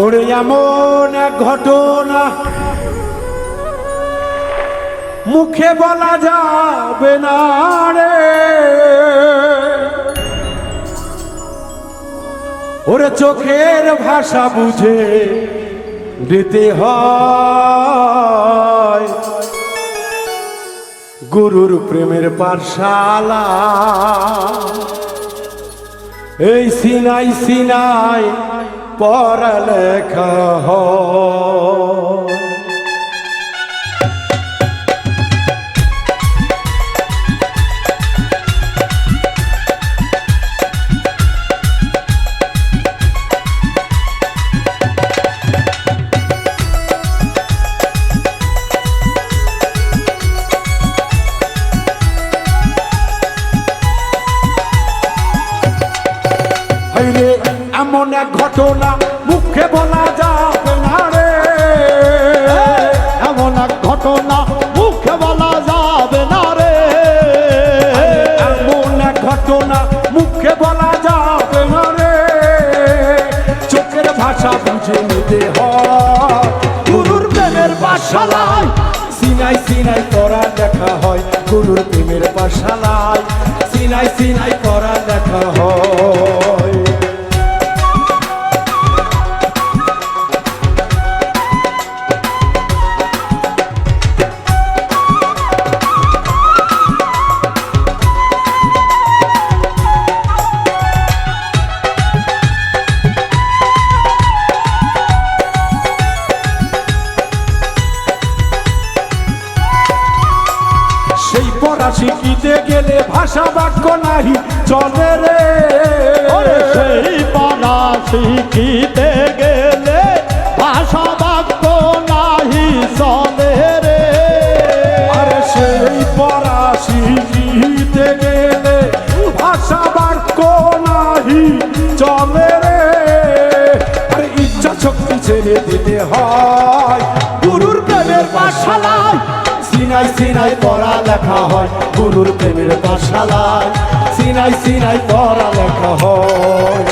ওরে এমন এক ঘটনা মুখে বলা যাবে না রে, ওরে চোখের ভাষা বুঝে দিতে হয় গুরুর প্রেমের পাঠশালা। এই সিনাই সিনাই পড়ালেখা হয়। এমন এক ঘটনা মুখে বলা যাবে না রে, এমন এক ঘটনা মুখে বলা যাবে না রে, এমন এক ঘটনা মুখে বলা যাবে না রে, চোখের ভাষা বুঝে নিতে হয় গুরুর প্রেমের পাঠশালায়। সিনাই সিনাই পড়া দেখা হয় গুরুর প্রেমের পাঠশালায়, সিনাই সিনাই পড়া দেখা হয়। সেই পড়া শিখিতে গেলে ভাষা বাক্য নাহি চলে রে, সেই পড়া শিখিতে গেলে ভাষা বাক্য নাহি চলে রে, আরে সেই পড়া শিখিতে গেলে ভাষা বাক্য নাহি চলে রে, আরে ইচ্ছা শক্তি ছেড়ে দিতে হয় গুরুর প্রেমের পাঠশালায়। সিনাই সিনাই পড়া লেখা হয় গুরুর প্রেমের পাঠশালায়, সিনাই সিনাই পড়া লেখা হয়।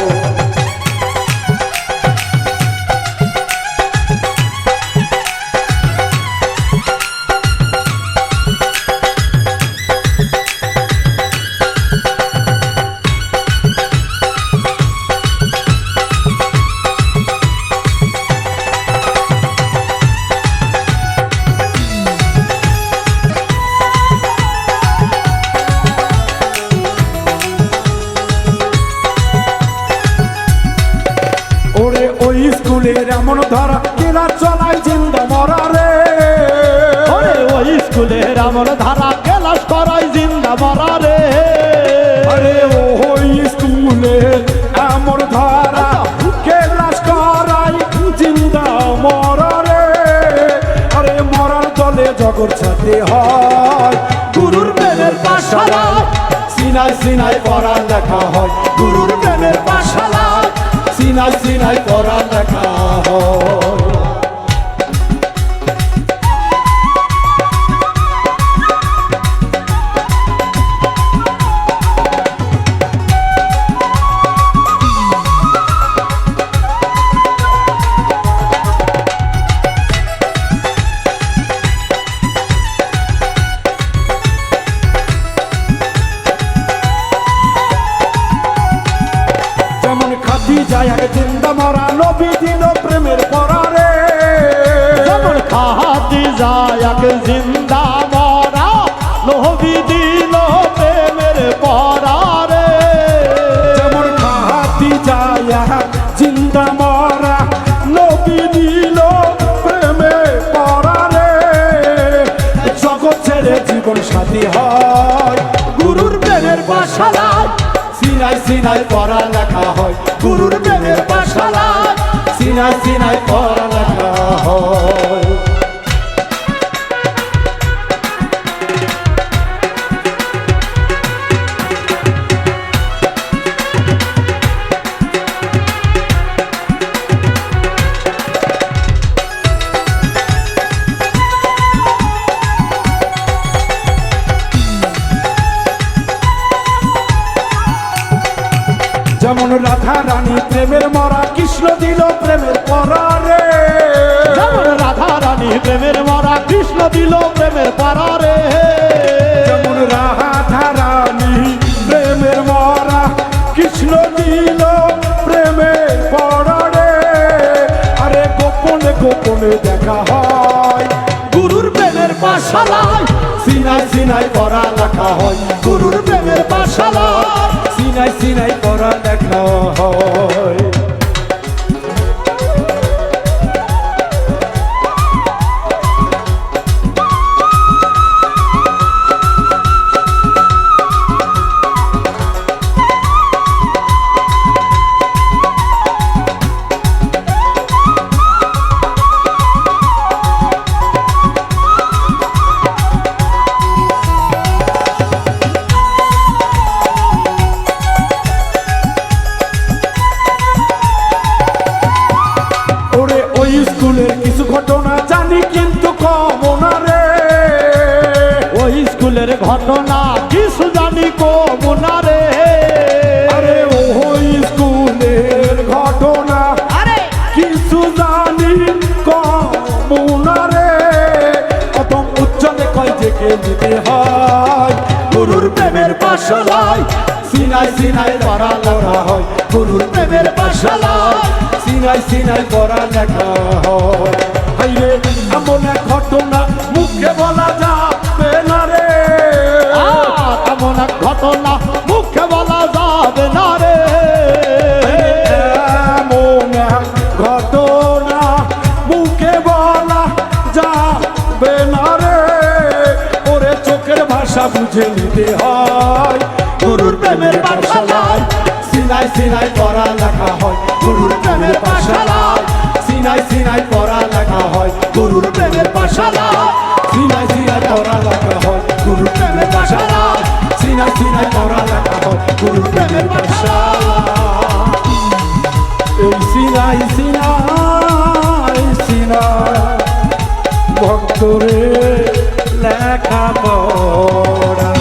ওরে ওই স্কুলের এমন ধরা কেলা চলাই জিন্দা মরা রে, ওরে ওই স্কুলের এমন ধারা ক্লাস করাই জিন্দা মরা রে, আরে ওই স্কুলের এমন ধরা কেলাস করাই জিন্দা মরা রে, আরে মরার দলে জগৎ ছাড়তে হয় গুরুর প্রেমের পাঠশালায়। সিনাই সিনাই পড়া লেখা হয় গুরুর প্রেমের পাঠশালায়, সিনাই সিনাই পড়া লেখা হয়। যেমন খাদি যায় আগে জিন্দা মরা নবী দিল প্রেমের পড়া রে, যেমন খাদি যায় এক জিন্দা মরা নবী দিল প্রেমের পরা রে, যেমন খাদি যায় জিন্দা মরা নবী দিল প্রেমে পড়া রে, জগৎ ছেড়ে জীবন সাথী হয় গুরুর প্রেমের পাঠশালায়। সিনাই সিনাই পড়া লেখা হয় গুরুর প্রেমের পাঠশালায়, সিনাই সিনাই পড়া লেখা হয়। যেমন রাধা রানী প্রেমের মরা, কৃষ্ণ দিল প্রেমের পরা প্রেমের মারা কৃষ্ণ দিল প্রেমের পারা রে যেমন রাধা রানী প্রেমের মরা কৃষ্ণ দিল প্রেমের পড়া রে আরে গোপনে গোপনে দেখা হয় গুরুর প্রেমের পাঠশালায় সিনাই সিনাই পড়া লেখা হয় গুরুর প্রেমের পাঠশালায় সিনাই সিনাই পড়া দেখা হয় স্কুলের কিছু ঘটনা জানি কিন্তু কম না রে ওই স্কুলের ঘটনা কিছু জানি কম না রে আরে ওই স্কুলের ঘটনা আরে কিছু জানি কম না রে কত উচ্চলে কয় যে কে দিতে হয় গুরুর প্রেমের পাঠশালায় সিনাই সিনাই পড়া লেখা হয় গুরুর প্রেমের পাঠশালায় সিনাই সিনাই পড়া লেখা হয় হাইরে এমন এক ঘটনা মুখে বলা যাবে না রে এমন এক ঘটনা মুখে বলা যাবে না রে এমন এক ঘটনা মুখে বলা যাবে না রে ওরে চোখের ভাষা বুঝে নিতে হয় গুরুর প্রেমের পাঠশালায় সিনাই সিনাই পড়া লেখা হয় গুরুর প্রেমের পাঠশালায় সিনাই সিনাই পড়া লেখা হয় গুরুর প্রেমের পাঠশালায় সিনাই সিনাই পড়া লেখা হয় গুরুর প্রেমের পাঠশালায় সিনাই সিনাই পড়া লেখা হয় গুরুর প্রেমের পাঠশালায় এই সিনাই সিনাই সিনাই ভক্তরে লেখা পড়া